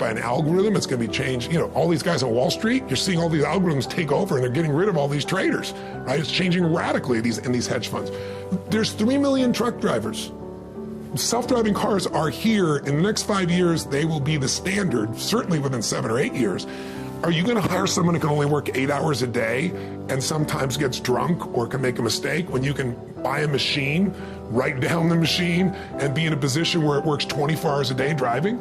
by an algorithm. It's going to be changed. You know, all these guys on Wall Street, you're seeing all these algorithms take over and they're getting rid of all these traders, right? It's changing radically in these hedge funds. There's 3 million truck drivers. Self-driving cars are here. In the next 5 years, they will be the standard, certainly within 7 or 8 years. Are you going to hire someone who can only work 8 hours a day and sometimes gets drunk or can make a mistake when you can buy a machine, write down the machine, and be in a position where it works 24 hours a day driving?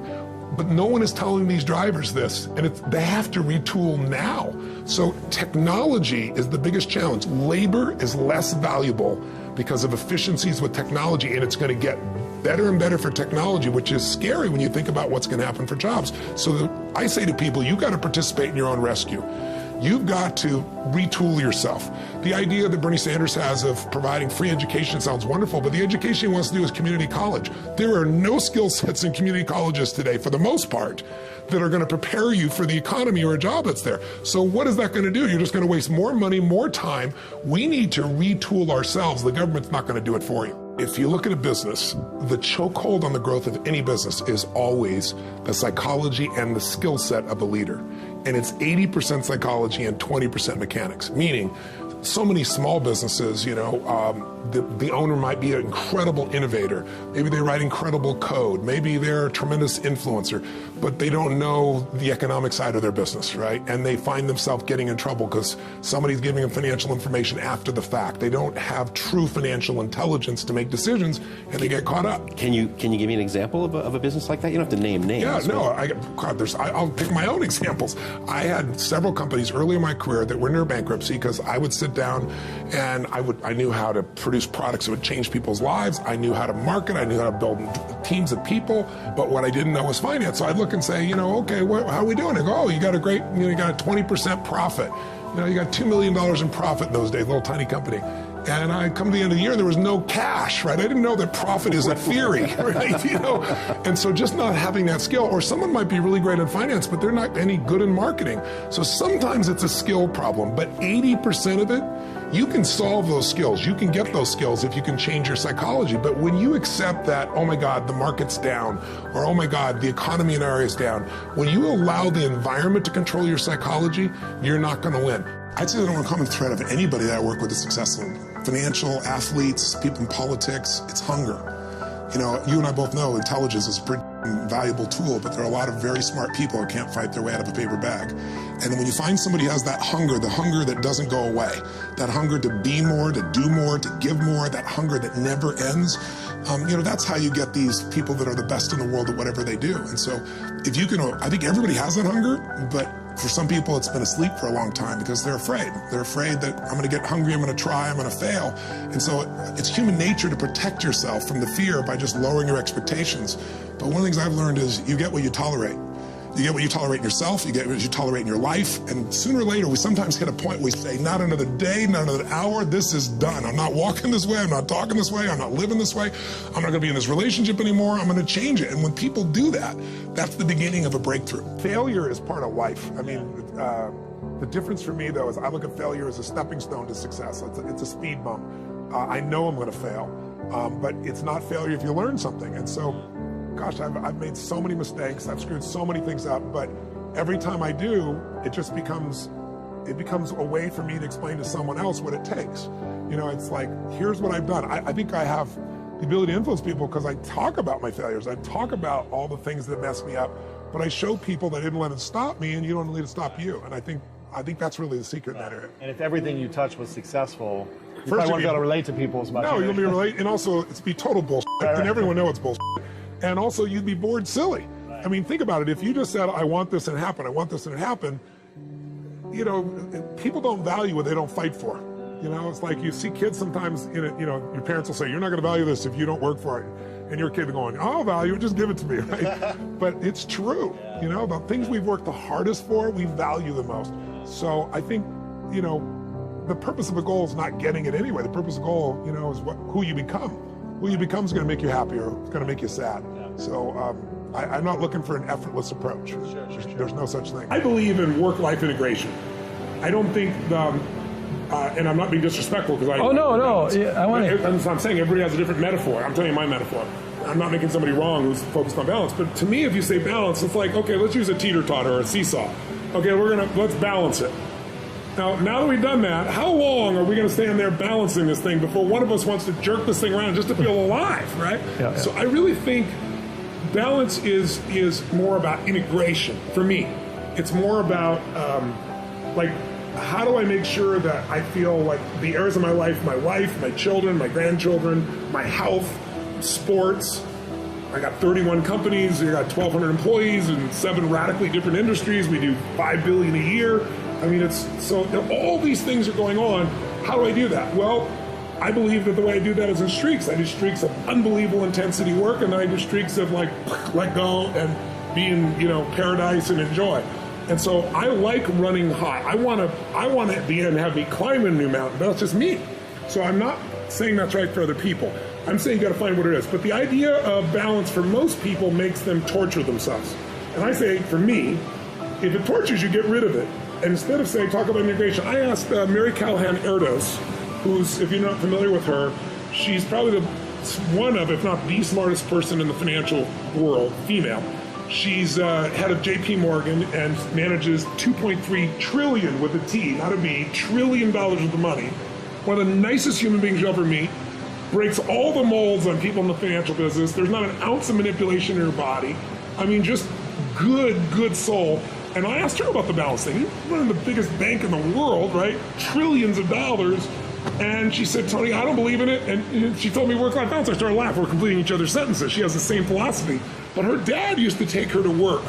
But no one is telling these drivers this, and they have to retool now. So technology is the biggest challenge. Labor is less valuable because of efficiencies with technology, and it's going to get better and better for technology, which is scary when you think about what's going to happen for jobs. So I say to people, you've got to participate in your own rescue. You've got to retool yourself. The idea that Bernie Sanders has of providing free education sounds wonderful, but the education he wants to do is community college. There are no skill sets in community colleges today, for the most part, that are going to prepare you for the economy or a job that's there. So what is that going to do? You're just going to waste more money, more time. We need to retool ourselves. The government's not going to do it for you. If you look at a business, the chokehold on the growth of any business is always the psychology and the skill set of the leader. And it's 80% psychology and 20% mechanics, meaning so many small businesses, you know, the owner might be an incredible innovator. Maybe they write incredible code. Maybe they're a tremendous influencer, but they don't know the economic side of their business, right? And they find themselves getting in trouble because somebody's giving them financial information after the fact. They don't have true financial intelligence to make decisions, and they get caught up. Can you give me an example of a business like that? You don't have to name names. Yeah, no, I'll pick my own examples. I had several companies early in my career that were near bankruptcy because I would sit down and I knew how to produce products that would change people's lives. I knew how to market. I knew how to build teams of people. But what I didn't know was finance. So I'd look and say, you know, okay, how are we doing? I go, oh, you got a 20% profit. You know, you got $2 million in profit in those days, little tiny company. And I come to the end of the year, there was no cash, right? I didn't know that profit is a theory, right? You know, and so just not having that skill, or someone might be really great in finance, but they're not any good in marketing. So sometimes it's a skill problem, but 80% of it, you can solve those skills. You can get those skills if you can change your psychology. But when you accept that, oh my God, the market's down, or oh my God, the economy in our area is down, when you allow the environment to control your psychology, you're not going to win. I'd say the number one common thread of anybody that I work with is successful. Financial, athletes, people in politics, it's hunger. You know, you and I both know intelligence is a pretty valuable tool, but there are a lot of very smart people who can't fight their way out of a paper bag. And when you find somebody who has that hunger, the hunger that doesn't go away, that hunger to be more, to do more, to give more, that hunger that never ends, you know, that's how you get these people that are the best in the world at whatever they do. And so if you can, I think everybody has that hunger, but for some people, it's been asleep for a long time because they're afraid. They're afraid that I'm going to get hungry, I'm going to try, I'm going to fail. And so it's human nature to protect yourself from the fear by just lowering your expectations. But one of the things I've learned is you get what you tolerate. You get what you tolerate in yourself, you get what you tolerate in your life, and sooner or later we sometimes hit a point where we say, not another day, not another hour, this is done. I'm not walking this way, I'm not talking this way, I'm not living this way, I'm not going to be in this relationship anymore, I'm going to change it. And when people do that, that's the beginning of a breakthrough. Failure is part of life. I mean, the difference for me though is I look at failure as a stepping stone to success. It's a speed bump. I know I'm going to fail, but it's not failure if you learn something. And so, gosh, I've made so many mistakes, I've screwed so many things up, but every time I do, it just becomes a way for me to explain to someone else what it takes. You know, it's like, here's what I've done. I think I have the ability to influence people because I talk about my failures. I talk about all the things that mess me up, but I show people that I didn't let it stop me, and you don't let it stop you. And I think that's really the secret in that area. And if everything you touch was successful, you probably won't be able to relate to people as much. No, you'll be relate, and also it's be total bullshit, and everyone knows it's bullshit. And also, you'd be bored silly. Right. I mean, think about it. If you just said, I want this and happen, I want this and it happen, you know, people don't value what they don't fight for. You know, it's like you see kids sometimes, you know, your parents will say, you're not going to value this if you don't work for it. And your kid going, I'll value it, just give it to me, right? But it's true. You know, the things we've worked the hardest for, we value the most. So I think, you know, the purpose of a goal is not getting it anyway. The purpose of a goal, you know, is who you become. Who you become is going to make you happy or it's going to make you sad. Yeah. So I'm not looking for an effortless approach. Sure. There's no such thing. I believe in work-life integration. I don't think, and I'm not being disrespectful because I... Oh, no. Yeah, I'm saying everybody has a different metaphor. I'm telling you my metaphor. I'm not making somebody wrong who's focused on balance, but to me, if you say balance, it's like, okay, let's use a teeter-totter or a seesaw. Okay, let's balance it. Now that we've done that, how long are we going to stand there balancing this thing before one of us wants to jerk this thing around just to feel alive, right? Yeah. So I really think balance is more about integration for me. It's more about how do I make sure that I feel like the areas of my life, my children, my grandchildren, my health, sports. I got 31 companies, I got 1,200 employees in 7 radically different industries. We do $5 billion a year. I mean, all these things are going on. How do I do that? Well, I believe that the way I do that is in streaks. I do streaks of unbelievable intensity work, and then I do streaks of let go and be in paradise and enjoy. And so I like running hot. I want to at the end have me climb a new mountain. That's just me. So I'm not saying that's right for other people. I'm saying you got to find what it is. But the idea of balance for most people makes them torture themselves. And I say, for me, if it tortures you, get rid of it. And instead of saying, talk about integration, I asked Mary Callahan Erdos, who's, if you're not familiar with her, she's probably one of, if not the smartest person in the financial world, female. She's head of JP Morgan and manages $2.3 trillion with a T, not a B, $1 trillion worth of money. One of the nicest human beings you'll ever meet. Breaks all the molds on people in the financial business. There's not an ounce of manipulation in her body. I mean, just good soul. And I asked her about the balance thing. You're running the biggest bank in the world, right? Trillions of dollars. And she said, Tony, I don't believe in it. And she told me work-life balance. I started laughing. We're completing each other's sentences. She has the same philosophy. But her dad used to take her to work.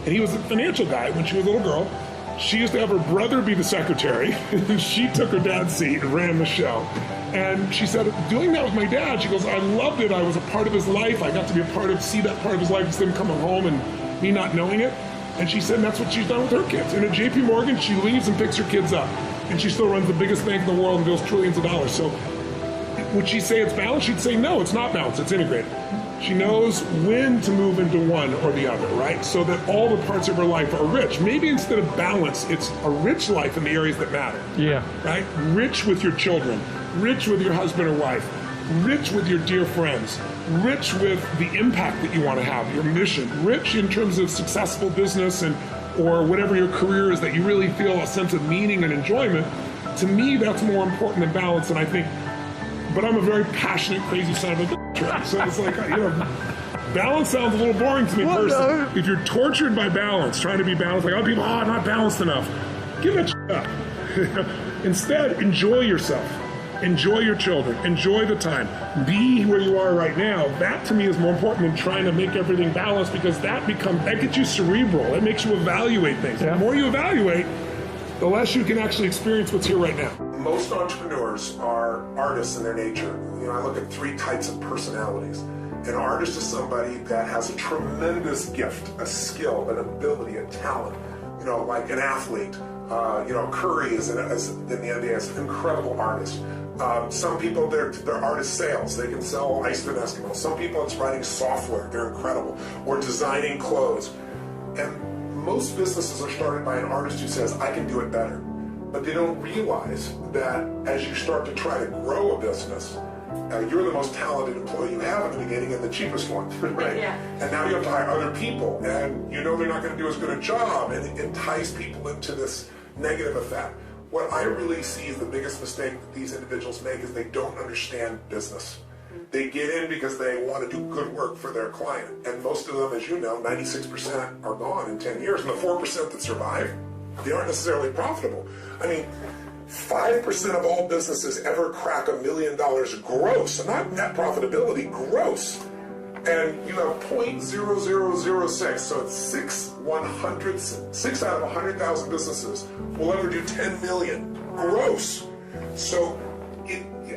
And he was a financial guy when she was a little girl. She used to have her brother be the secretary. She took her dad's seat and ran the show. And she said, doing that with my dad, she goes, I loved it. I was a part of his life. I got to see that part of his life instead of coming home and me not knowing it. And she said that's what she's done with her kids. And at JP Morgan, she leaves and picks her kids up. And she still runs the biggest bank in the world and builds trillions of dollars. So would she say it's balanced? She'd say, no, it's not balanced. It's integrated. She knows when to move into one or the other, right? So that all the parts of her life are rich. Maybe instead of balance, it's a rich life in the areas that matter. Yeah. Right? Rich with your children, rich with your husband or wife, rich with your dear friends, rich with the impact that you want to have, your mission, rich in terms of successful business or whatever your career is that you really feel a sense of meaning and enjoyment. To me, that's more important than balance. And I think, but I'm a very passionate, crazy son of a bitch, right? So it's like, balance sounds a little boring to me personally. If you're tortured by balance, trying to be balanced, like other people, not balanced enough, give that shit up. Instead, enjoy yourself. Enjoy your children. Enjoy the time. Be where you are right now. That to me is more important than trying to make everything balanced, because that gets you cerebral. It makes you evaluate things. Yeah. The more you evaluate, the less you can actually experience what's here right now. Most entrepreneurs are artists in their nature. I look at 3 types of personalities. An artist is somebody that has a tremendous gift, a skill, an ability, a talent. Like an athlete. Curry is in the NBA is an incredible artist. Some people, they're artist sales. They can sell ice cream Eskimos. Some people, it's writing software. They're incredible. Or designing clothes. And most businesses are started by an artist who says, I can do it better. But they don't realize that as you start to try to grow a business, you're the most talented employee you have in the beginning and the cheapest one, right? Yeah. And now you have to hire other people, and they're not going to do as good a job, and entice people into this negative effect. What I really see is the biggest mistake that these individuals make is they don't understand business. They get in because they want to do good work for their client, and most of them, as you know, 96% are gone in 10 years, and the 4% that survive, they aren't necessarily profitable. 5% of all businesses ever crack $1 million gross, not net profitability, gross. And you have 0.0006, so it's 6 out of 100,000 businesses will ever do 10 million gross. So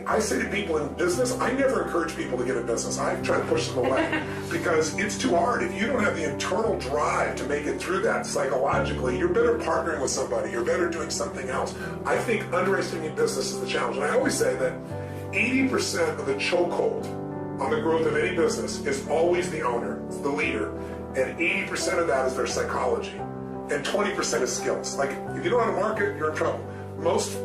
I say to people in business, I never encourage people to get in business. I try to push them away because it's too hard. If you don't have the internal drive to make it through that psychologically, you're better partnering with somebody. You're better doing something else. I think underestimating business is the challenge. And I always say that 80% of the chokehold on the growth of any business is always the owner, it's the leader. And 80% of that is their psychology. And 20% is skills. Like, if you don't know how to market, you're in trouble. Most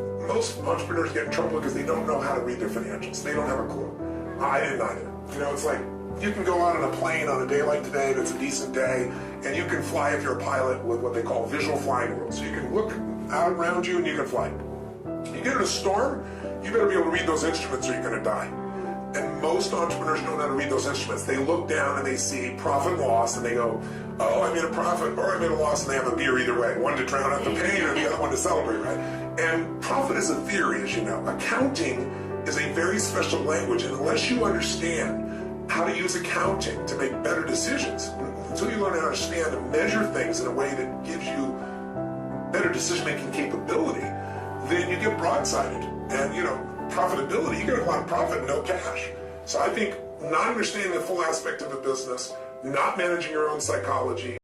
entrepreneurs get in trouble because they don't know how to read their financials. They don't have a clue. I didn't either. It's like You can go out on a plane on a day like today that's a decent day, and you can fly if you're a pilot with what they call visual flying rules. So you can look out around you and you can fly. You get in a storm, you better be able to read those instruments or you're going to die. And most entrepreneurs don't know how to read those instruments. They look down and they see profit and loss and they go, oh, I made a profit or I made a loss, and they have a beer either way. One to drown out the pain and the other one to celebrate, right? And profit is a theory, as you know. Accounting is a very special language, and unless you understand how to use accounting to make better decisions, until you learn how to understand and measure things in a way that gives you better decision-making capability, then you get broadsided. And, profitability, you get a lot of profit, no cash. So I think not understanding the full aspect of a business, not managing your own psychology,